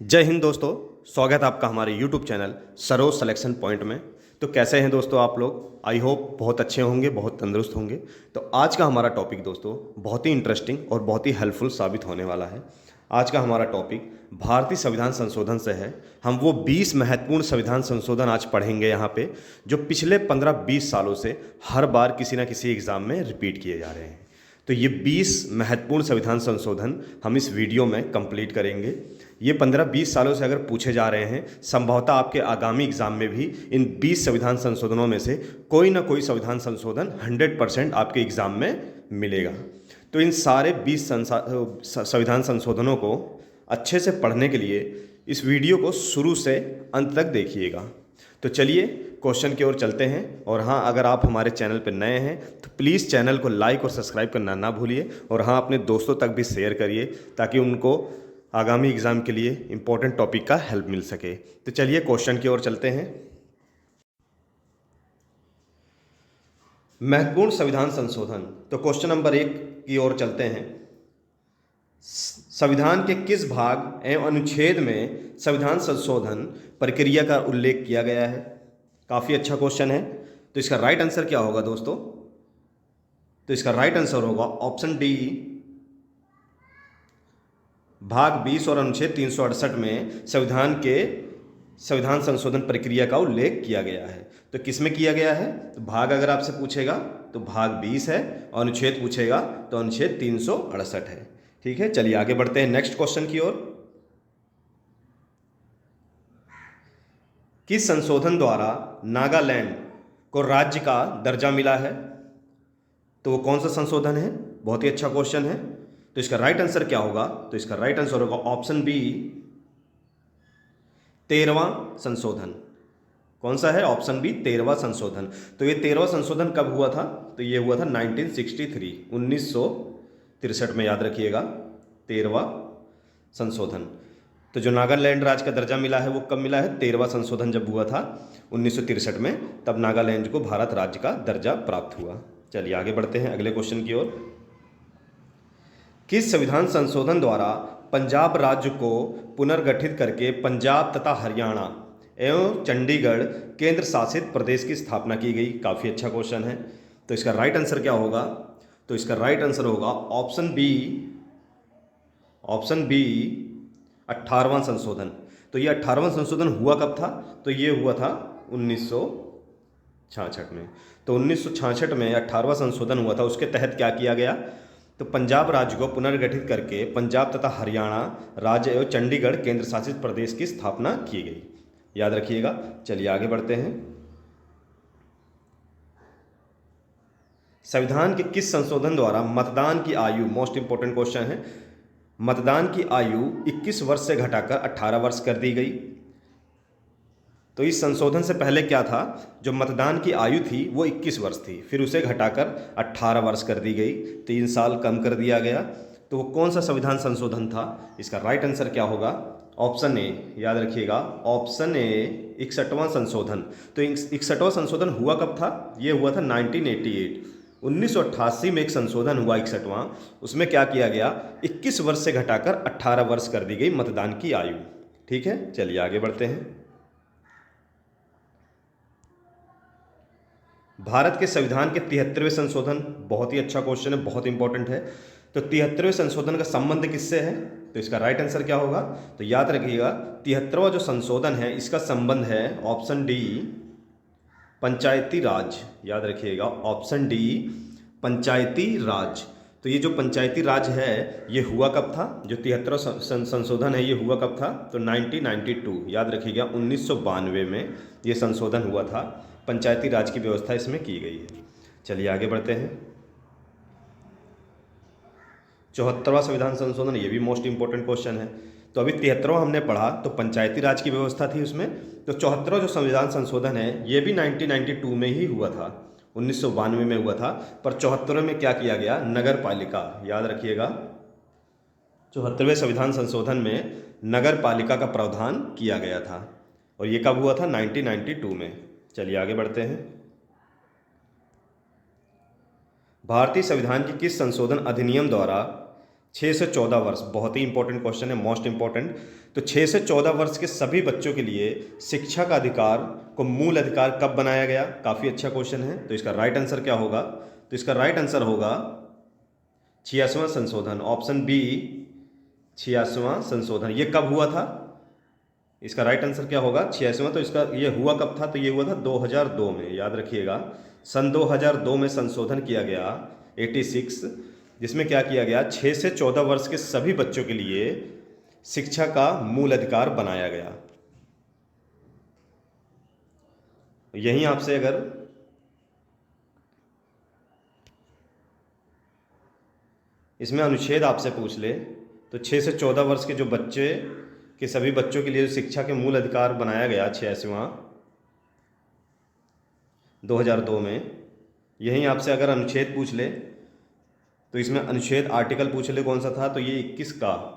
जय हिंद दोस्तों। स्वागत है आपका हमारे YouTube channel Saroj selection point में। तो कैसे हैं दोस्तों आप लोग? आई होप बहुत अच्छे होंगे, बहुत तंदुरुस्त होंगे। तो आज का हमारा टॉपिक दोस्तों बहुत ही इंटरेस्टिंग और बहुत ही हेल्पफुल साबित होने वाला है। आज का हमारा टॉपिक भारतीय संविधान संशोधन से है। हम वो 20 महत्वपूर्ण संविधान संशोधन आज पढ़ेंगे यहाँ पे, जो पिछले 15-20 सालों से हर बार किसी ना किसी एग्ज़ाम में रिपीट किए जा रहे हैं। तो ये 20 महत्वपूर्ण संविधान संशोधन हम इस वीडियो में कंप्लीट करेंगे। ये 15-20 सालों से अगर पूछे जा रहे हैं, संभवतः आपके आगामी एग्जाम में भी इन 20 संविधान संशोधनों में से कोई ना कोई संविधान संशोधन 100% आपके एग्जाम में मिलेगा। तो इन सारे 20 संविधान संशोधनों को अच्छे से पढ़ने के लिए इस वीडियो को शुरू से अंत तक देखिएगा। तो चलिए क्वेश्चन की ओर चलते हैं। और हाँ, अगर आप हमारे चैनल पर नए हैं तो प्लीज़ चैनल को लाइक और सब्सक्राइब करना ना भूलिए। और हाँ, अपने दोस्तों तक भी शेयर करिए ताकि उनको आगामी एग्ज़ाम के लिए इम्पोर्टेंट टॉपिक का हेल्प मिल सके। तो चलिए क्वेश्चन की ओर चलते हैं। महत्वपूर्ण संविधान संशोधन। तो क्वेश्चन नंबर 1 की ओर चलते हैं। संविधान के किस भाग एवं अनुच्छेद में संविधान संशोधन प्रक्रिया का उल्लेख किया गया है? काफ़ी अच्छा क्वेश्चन है। तो इसका राइट आंसर क्या होगा दोस्तों? तो इसका राइट आंसर होगा ऑप्शन डी, भाग 20 और अनुच्छेद 368 में संविधान संशोधन प्रक्रिया का उल्लेख किया गया है। तो किस में किया गया है? तो भाग अगर आपसे पूछेगा तो भाग 20 है, और अनुच्छेद पूछेगा तो अनुच्छेद 368 है। ठीक है, चलिए आगे बढ़ते हैं नेक्स्ट क्वेश्चन की ओर। किस संशोधन द्वारा नागालैंड को राज्य का दर्जा मिला है? तो वो कौन सा संशोधन है? बहुत ही अच्छा क्वेश्चन है। तो इसका राइट आंसर क्या होगा? तो इसका राइट आंसर होगा ऑप्शन बी, 13वां संशोधन। कौन सा है? ऑप्शन बी, 13वां संशोधन। तो ये 13वां संशोधन कब हुआ था? तो ये हुआ था 1963 में, याद रखिएगा, 13वां संशोधन। तो जो नागालैंड राज्य का दर्जा मिला है वो कब मिला है? 13वां संशोधन जब हुआ था 1963 में, तब नागालैंड को भारत राज्य का दर्जा प्राप्त हुआ। चलिए आगे बढ़ते हैं अगले क्वेश्चन की ओर। किस संविधान संशोधन द्वारा पंजाब राज्य को पुनर्गठित करके पंजाब तथा हरियाणा एवं चंडीगढ़ केंद्र शासित प्रदेश की स्थापना की गई? काफ़ी अच्छा क्वेश्चन है। तो इसका राइट आंसर क्या होगा? तो इसका राइट आंसर होगा ऑप्शन बी, 18वां संशोधन। तो ये 18वां संशोधन हुआ कब था? तो ये हुआ था 1966 में। तो 1966 में 18वां संशोधन हुआ था। उसके तहत क्या किया गया? तो पंजाब राज्य को पुनर्गठित करके पंजाब तथा हरियाणा राज्य एवं चंडीगढ़ केंद्र शासित प्रदेश की स्थापना की गई। याद रखिएगा। चलिए आगे बढ़ते हैं। संविधान के किस संशोधन द्वारा मतदान की आयु, मोस्ट इंपोर्टेंट क्वेश्चन है, मतदान की आयु 21 वर्ष से घटाकर 18 वर्ष कर दी गई? तो इस संशोधन से पहले क्या था? जो मतदान की आयु थी वो 21 वर्ष थी, फिर उसे घटाकर 18 वर्ष कर दी गई, 3 साल कम कर दिया गया। तो वो कौन सा संविधान संशोधन था? इसका राइट आंसर क्या होगा? ऑप्शन ए, याद रखिएगा, ऑप्शन ए, 61वां संशोधन। तो 61वां संशोधन हुआ कब था? ये हुआ था 1988, 1988 में एक संशोधन हुआ 61वां। उसमें क्या किया गया? 21 वर्ष से घटाकर 18 वर्ष कर दी गई मतदान की आयु। ठीक है, चलिए आगे बढ़ते हैं। भारत के संविधान के 73वें संशोधन, बहुत ही अच्छा क्वेश्चन है, बहुत इंपॉर्टेंट है। तो 73वें संशोधन का संबंध किससे है? तो इसका राइट आंसर क्या होगा? तो याद रखिएगा, 73वां जो संशोधन है इसका संबंध है ऑप्शन डी, पंचायती राज। याद रखिएगा, ऑप्शन डी, पंचायती राज। तो ये जो पंचायती राज है ये हुआ कब था? जो 73वां संशोधन है ये हुआ कब था? तो 1992, याद रखिएगा, 1992 में ये संशोधन हुआ था। पंचायती राज की व्यवस्था इसमें की गई है। चलिए आगे बढ़ते हैं। 74वां संविधान संशोधन, ये भी मोस्ट इंपोर्टेंट क्वेश्चन है। तो अभी 73वां हमने पढ़ा तो पंचायती राज की व्यवस्था थी उसमें। तो 74वां जो संविधान संशोधन है ये भी 1992 में ही हुआ था, 1992 में हुआ था। पर 74वें में क्या किया गया? नगर पालिका। याद रखिएगा, 74वें संविधान संशोधन में नगर पालिका का प्रावधान किया गया था, और ये कब हुआ था? 1992 में। चलिए आगे बढ़ते हैं। भारतीय संविधान की किस संशोधन अधिनियम द्वारा 6 से 14 वर्ष, बहुत ही इंपॉर्टेंट क्वेश्चन है, मोस्ट इंपॉर्टेंट। तो 6 से 14 वर्ष के सभी बच्चों के लिए शिक्षा का अधिकार को मूल अधिकार कब बनाया गया? काफ़ी अच्छा क्वेश्चन है। तो इसका राइट आंसर क्या होगा? तो इसका राइट आंसर होगा 86वां संशोधन, ऑप्शन बी 86वां संशोधन। ये कब हुआ था? इसका राइट आंसर क्या होगा? 86वां। तो इसका ये हुआ कब था? तो ये हुआ था 2002 में, याद रखिएगा। सन 2002 में संशोधन किया गया 86, जिसमें क्या किया गया? 6 से 14 वर्ष के सभी बच्चों के लिए शिक्षा का मूल अधिकार बनाया गया। यहीं आपसे अगर इसमें अनुच्छेद आपसे पूछ ले तो 6 से 14 वर्ष के जो बच्चे के सभी बच्चों के लिए शिक्षा के मूल अधिकार बनाया गया 86वां 2002 में, यहीं आपसे अगर अनुच्छेद पूछ ले तो इसमें अनुच्छेद आर्टिकल पूछ ले कौन सा था? तो ये 21 का,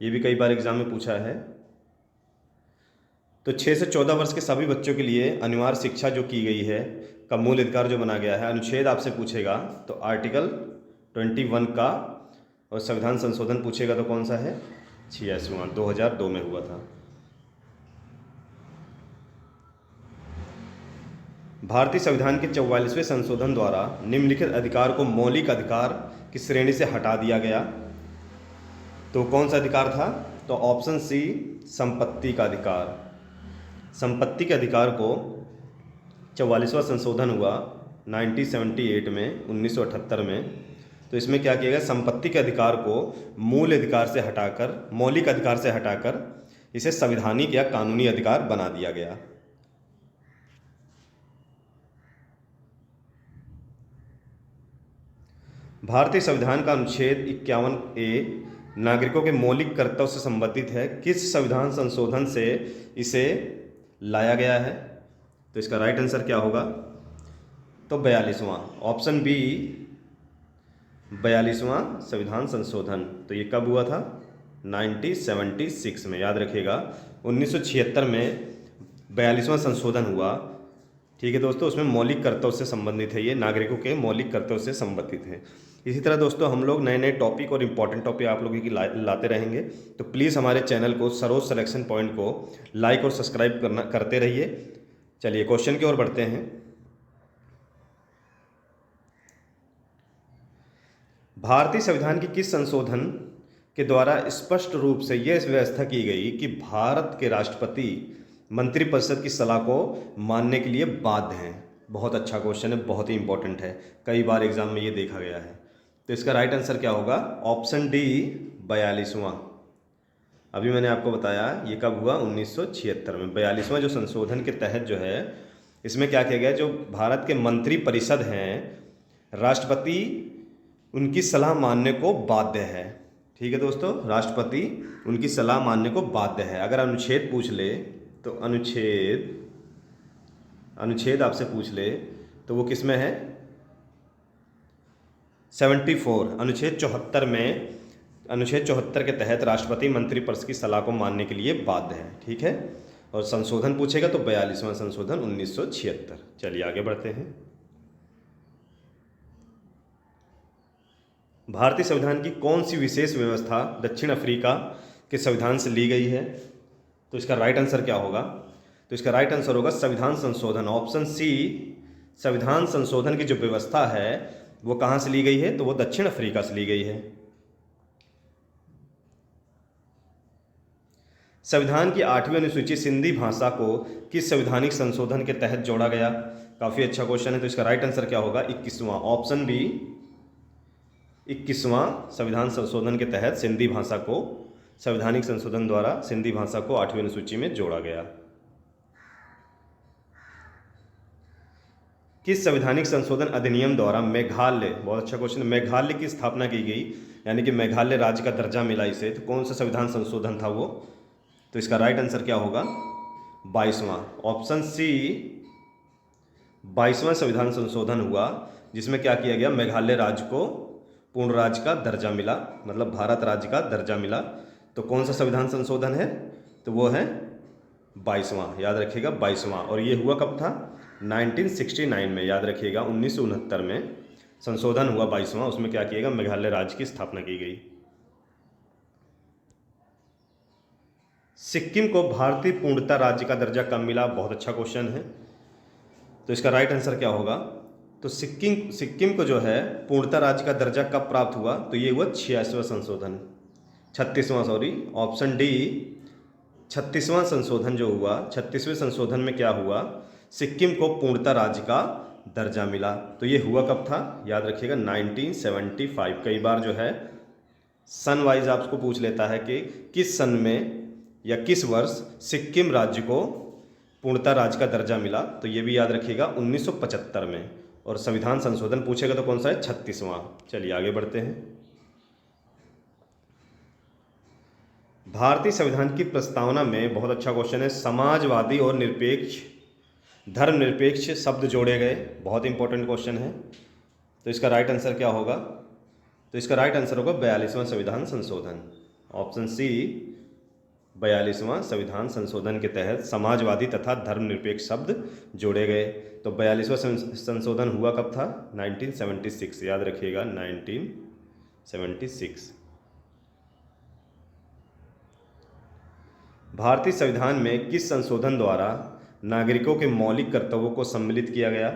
ये भी कई बार एग्जाम में पूछा है। तो 6 से 14 वर्ष के सभी बच्चों के लिए अनिवार्य शिक्षा जो की गई है का मूल अधिकार जो बना गया है, अनुच्छेद आपसे पूछेगा तो आर्टिकल 21 का, और संविधान संशोधन पूछेगा तो कौन सा है? 86वां 2002 में हुआ था। भारतीय संविधान के 44वें संशोधन द्वारा निम्नलिखित अधिकार को मौलिक अधिकार की श्रेणी से हटा दिया गया। तो कौन सा अधिकार था? तो ऑप्शन सी संपत्ति का अधिकार। संपत्ति के अधिकार को 44वां संशोधन हुआ 1978 में, 1978 में। तो इसमें क्या किया गया? संपत्ति के अधिकार को मूल अधिकार से हटाकर, मौलिक अधिकार से हटाकर इसे संवैधानिक या कानूनी अधिकार बना दिया गया। भारतीय संविधान का अनुच्छेद 51A नागरिकों के मौलिक कर्तव्य से संबंधित है। किस संविधान संशोधन से इसे लाया गया है? तो इसका राइट आंसर क्या होगा? तो 42वां, ऑप्शन बी 42वां संविधान संशोधन। तो ये कब हुआ था? 1976 में, याद रखिएगा। 1976 में 42वां संशोधन हुआ। ठीक है दोस्तों, उसमें मौलिक कर्तव्य से संबंधित है, ये नागरिकों के मौलिक कर्तव्य से संबंधित है। इसी तरह दोस्तों हम लोग नए नए टॉपिक और इम्पॉर्टेंट टॉपिक आप लोगों की लाते रहेंगे। तो प्लीज़ हमारे चैनल को, सरोज सिलेक्शन पॉइंट को लाइक और सब्सक्राइब करते रहिए। चलिए क्वेश्चन की ओर बढ़ते हैं। भारतीय संविधान की किस संशोधन के द्वारा स्पष्ट रूप से यह व्यवस्था की गई कि भारत के राष्ट्रपति मंत्रिपरिषद की सलाह को मानने के लिए बाध्य हैं? बहुत अच्छा क्वेश्चन है, बहुत ही इंपॉर्टेंट है, कई बार एग्जाम में ये देखा गया है। तो इसका राइट आंसर क्या होगा? ऑप्शन डी 42वां। अभी मैंने आपको बताया ये कब हुआ? 1976 में। 42वां जो संशोधन के तहत जो है, इसमें क्या किया गया? जो भारत के मंत्रिपरिषद हैं, राष्ट्रपति उनकी सलाह मानने को बाध्य है। ठीक है दोस्तों, राष्ट्रपति उनकी सलाह मानने को बाध्य है। अगर अनुच्छेद पूछ ले तो अनुच्छेद आपसे पूछ ले तो वो किस में है? 74, अनुच्छेद 74 में, अनुच्छेद 74 के तहत राष्ट्रपति मंत्रिपरिषद की सलाह को मानने के लिए बाध्य है। ठीक है, और संशोधन पूछेगा तो 42वां संशोधन 1976। चलिए आगे बढ़ते हैं। भारतीय संविधान की कौन सी विशेष व्यवस्था दक्षिण अफ्रीका के संविधान से ली गई है? तो इसका राइट आंसर क्या होगा? तो इसका राइट आंसर होगा संविधान संशोधन, ऑप्शन सी। संविधान संशोधन की जो व्यवस्था है वो कहाँ से ली गई है? तो वो दक्षिण अफ्रीका से ली गई है। संविधान की 8वीं अनुसूची सिंधी भाषा को किस संवैधानिक संशोधन के तहत जोड़ा गया? काफ़ी अच्छा क्वेश्चन है। तो इसका राइट आंसर क्या होगा? 21वां, ऑप्शन बी 21वां संविधान संशोधन के तहत सिंधी भाषा को, संवैधानिक संशोधन द्वारा सिंधी भाषा को 8वीं अनुसूची में जोड़ा गया। किस संवैधानिक संशोधन अधिनियम द्वारा मेघालय, बहुत अच्छा क्वेश्चन, मेघालय की स्थापना की गई, यानी कि मेघालय राज्य का दर्जा मिला इसे? तो कौन सा संविधान संशोधन था वो? तो इसका राइट आंसर क्या होगा? 22वां, ऑप्शन सी 22वां संविधान संशोधन हुआ, जिसमें क्या किया गया? मेघालय राज्य को पूर्ण राज्य का दर्जा मिला, मतलब भारत राज्य का दर्जा मिला। तो कौन सा संविधान संशोधन है? तो वो है 22वां, याद रखिएगा 22वां। और ये हुआ कब था? 1969 में, याद रखिएगा 1969 में संशोधन हुआ 22वां, उसमें क्या किया गया, मेघालय राज्य की स्थापना की गई। सिक्किम को भारतीय पूर्णता राज्य का दर्जा कब मिला? बहुत अच्छा क्वेश्चन है। तो इसका राइट आंसर क्या होगा? तो सिक्किम को जो है पूर्णता राज्य का दर्जा कब प्राप्त हुआ? तो ये हुआ 36वां संशोधन, 36वां सॉरी, ऑप्शन डी 36वां संशोधन जो हुआ, 36वें संशोधन में क्या हुआ, सिक्किम को पूर्णता राज्य का दर्जा मिला। तो ये हुआ कब था? याद रखिएगा 1975। कई बार जो है सन वाइज आपको पूछ लेता है कि किस सन में या किस वर्ष सिक्किम राज्य को पूर्णता राज्य का दर्जा मिला। तो ये भी याद रखिएगा 1975 में। और संविधान संशोधन पूछेगा तो कौन सा है? 36वां। चलिए आगे बढ़ते हैं। भारतीय संविधान की प्रस्तावना में, बहुत अच्छा क्वेश्चन है, समाजवादी और निरपेक्ष, धर्मनिरपेक्ष शब्द जोड़े गए। बहुत इंपॉर्टेंट क्वेश्चन है। तो इसका राइट आंसर क्या होगा? तो इसका राइट आंसर होगा 42वां संविधान संशोधन, ऑप्शन सी 42वां संविधान संशोधन के तहत समाजवादी तथा धर्मनिरपेक्ष शब्द जोड़े गए। तो 42वां संशोधन हुआ कब था? 1976। याद रखिएगा 1976। भारतीय संविधान में किस संशोधन द्वारा नागरिकों के मौलिक कर्तव्यों को सम्मिलित किया गया?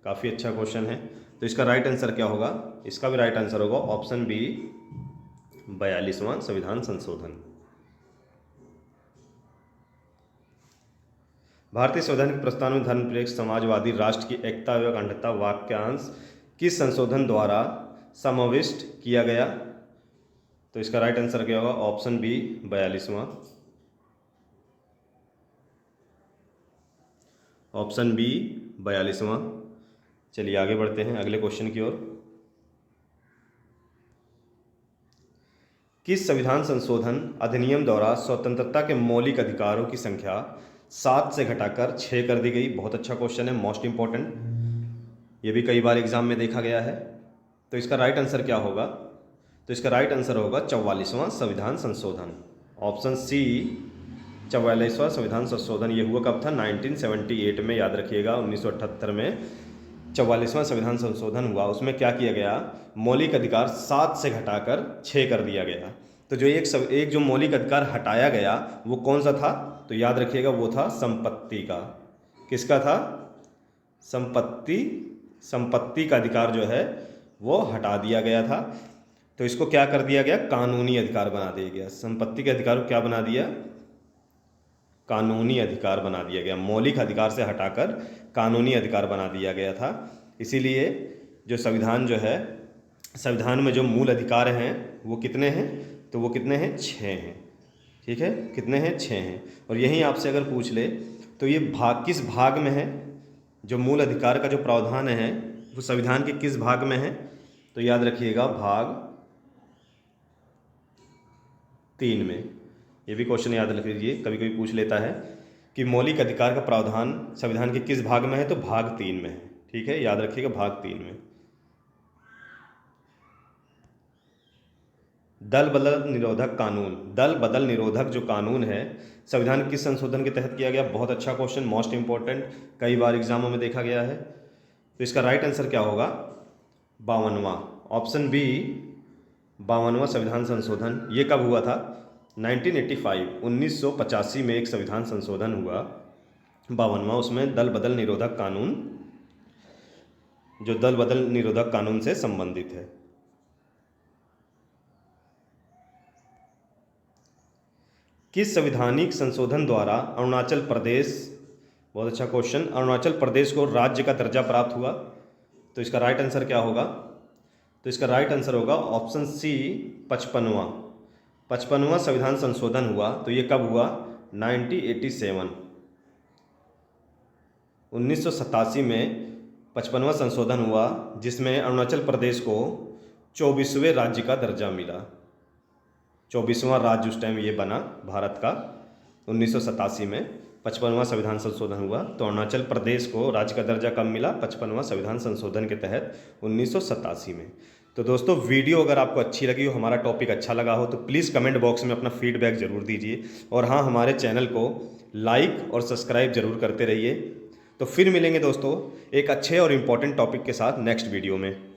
काफ़ी अच्छा क्वेश्चन है। तो इसका राइट आंसर क्या होगा? इसका भी राइट आंसर होगा ऑप्शन बी 42वां संविधान संशोधन। भारतीय संविधान के प्रस्ताव में धर्मनिरपेक्ष समाजवादी राष्ट्र की एकता व अखंडता वाक्यांश किस संशोधन द्वारा समाविष्ट किया गया? तो इसका राइट आंसर क्या होगा? ऑप्शन बी 42वां, ऑप्शन बी 42वां। चलिए आगे बढ़ते हैं अगले क्वेश्चन की ओर। किस संविधान संशोधन अधिनियम द्वारा स्वतंत्रता के मौलिक अधिकारों की संख्या 7 से घटाकर 6 कर दी गई? बहुत अच्छा क्वेश्चन है, मोस्ट इंपॉर्टेंट। ये भी कई बार एग्जाम में देखा गया है। तो इसका राइट आंसर क्या होगा? तो इसका राइट आंसर होगा 44वां संविधान संशोधन, ऑप्शन सी 44वां संविधान संशोधन। ये हुआ कब था? 1978 में। याद रखिएगा 1978 में 44वां संविधान संशोधन हुआ। उसमें क्या किया गया? मौलिक अधिकार 7 से घटाकर 6 कर दिया गया। तो जो एक जो मौलिक अधिकार हटाया गया वो कौन सा था? तो याद रखिएगा वो था संपत्ति का। किसका था? संपत्ति का अधिकार जो है वो हटा दिया गया था। तो इसको क्या कर दिया गया? कानूनी अधिकार बना दिया गया। संपत्ति के अधिकार को क्या बना दिया? कानूनी अधिकार बना दिया गया। मौलिक अधिकार से हटाकर कानूनी अधिकार बना दिया गया था। इसीलिए जो संविधान जो है, संविधान में जो मूल अधिकार हैं वो कितने हैं? तो वो कितने हैं? 6 हैं। ठीक है, कितने हैं? 6 हैं। और यहीं आपसे अगर पूछ ले तो ये भाग किस भाग में है? जो मूल अधिकार का जो प्रावधान है वो संविधान के किस भाग में है? तो याद रखिएगा भाग 3 में। ये भी क्वेश्चन याद रख लीजिए, कभी कभी पूछ लेता है कि मौलिक अधिकार का प्रावधान संविधान के किस भाग में है? तो भाग 3 में है। ठीक है, याद रखिएगा भाग 3 में। दल बदल निरोधक कानून, दल बदल निरोधक जो कानून है संविधान किस संशोधन के तहत किया गया? बहुत अच्छा क्वेश्चन, मोस्ट इंपॉर्टेंट, कई बार एग्जामों में देखा गया है। तो इसका राइट आंसर क्या होगा? 52वां, ऑप्शन बी 52वां संविधान संशोधन। ये कब हुआ था? 1985 में एक संविधान संशोधन हुआ 52वां। उसमें दल बदल निरोधक कानून, जो दल बदल निरोधक कानून से संबंधित है। किस संवैधानिक संशोधन द्वारा अरुणाचल प्रदेश, बहुत अच्छा क्वेश्चन, अरुणाचल प्रदेश को राज्य का दर्जा प्राप्त हुआ? तो इसका राइट आंसर क्या होगा? तो इसका राइट आंसर होगा ऑप्शन सी 55वां। 55वां संविधान संशोधन हुआ। तो ये कब हुआ? 1987 में 55वां संशोधन हुआ, जिसमें अरुणाचल प्रदेश को 24वें राज्य का दर्जा मिला। 24वां राज्य उस टाइम ये बना भारत का। 1987 में 55वां संविधान संशोधन हुआ। तो अरुणाचल प्रदेश को राज्य का दर्जा कब मिला? 55वां संविधान संशोधन के तहत 1987 में। तो दोस्तों वीडियो अगर आपको अच्छी लगी हो, हमारा टॉपिक अच्छा लगा हो, तो प्लीज़ कमेंट बॉक्स में अपना फीडबैक ज़रूर दीजिए। और हाँ, हमारे चैनल को लाइक और सब्सक्राइब ज़रूर करते रहिए। तो फिर मिलेंगे दोस्तों एक अच्छे और इम्पॉर्टेंट टॉपिक के साथ नेक्स्ट वीडियो में।